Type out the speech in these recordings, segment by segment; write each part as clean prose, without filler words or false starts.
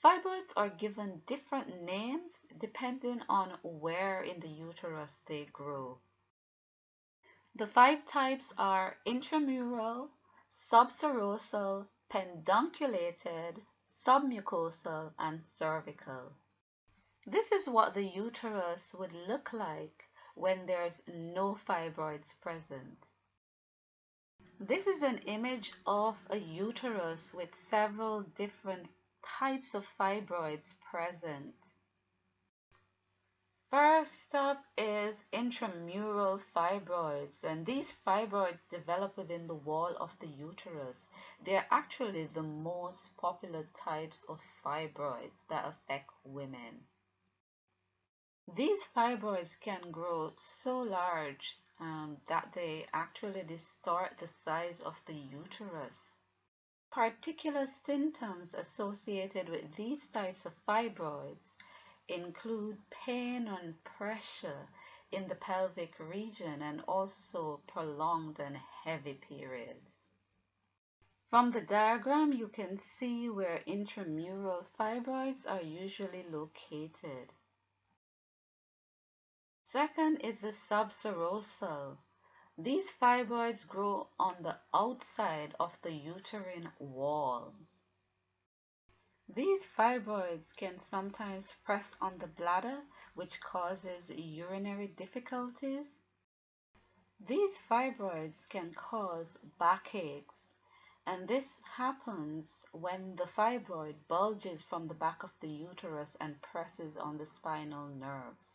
Fibroids are given different names depending on where in the uterus they grow. The 5 types are intramural, subserosal, pedunculated, submucosal, and cervical. This is what the uterus would look like when there's no fibroids present. This is an image of a uterus with several different types of fibroids present. First up is intramural fibroids, and these fibroids develop within the wall of the uterus. They are actually the most popular types of fibroids that affect women. These fibroids can grow so large that they actually distort the size of the uterus. Particular symptoms associated with these types of fibroids include pain and pressure in the pelvic region and also prolonged and heavy periods. From the diagram, you can see where intramural fibroids are usually located. Second is the subserosal. These fibroids grow on the outside of the uterine walls. These fibroids can sometimes press on the bladder, which causes urinary difficulties. These fibroids can cause backaches, and this happens when the fibroid bulges from the back of the uterus and presses on the spinal nerves.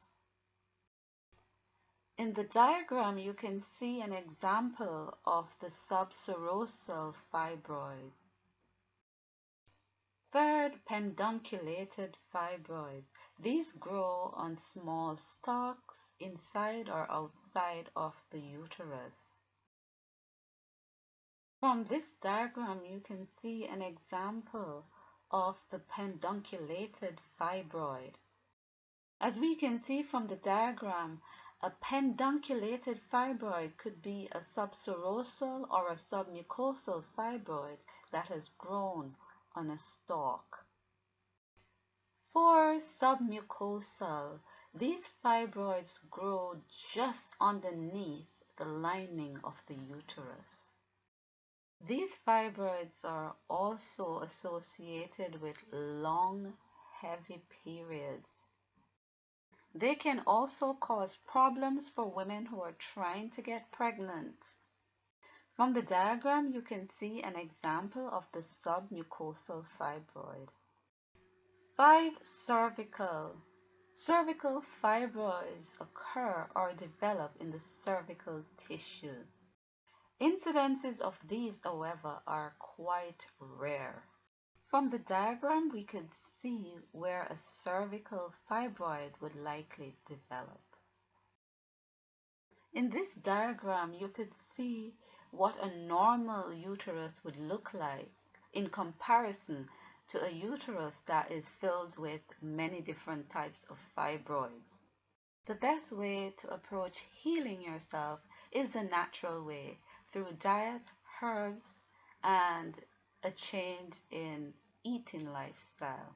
In the diagram, you can see an example of the subserosal fibroid. Third, pedunculated fibroid. These grow on small stalks inside or outside of the uterus. From this diagram, you can see an example of the pedunculated fibroid. As we can see from the diagram, a pedunculated fibroid could be a subserosal or a submucosal fibroid that has grown on a stalk. For submucosal, these fibroids grow just underneath the lining of the uterus. These fibroids are also associated with long, heavy periods. They can also cause problems for women who are trying to get pregnant. From the diagram, you can see an example of the submucosal fibroid. 5. Cervical. Cervical fibroids occur or develop in the cervical tissue. Incidences of these, however, are quite rare. From the diagram, we could see where a cervical fibroid would likely develop. In this diagram, you could see what a normal uterus would look like in comparison to a uterus that is filled with many different types of fibroids. The best way to approach healing yourself is the natural way, through diet, herbs, and a change in eating lifestyle.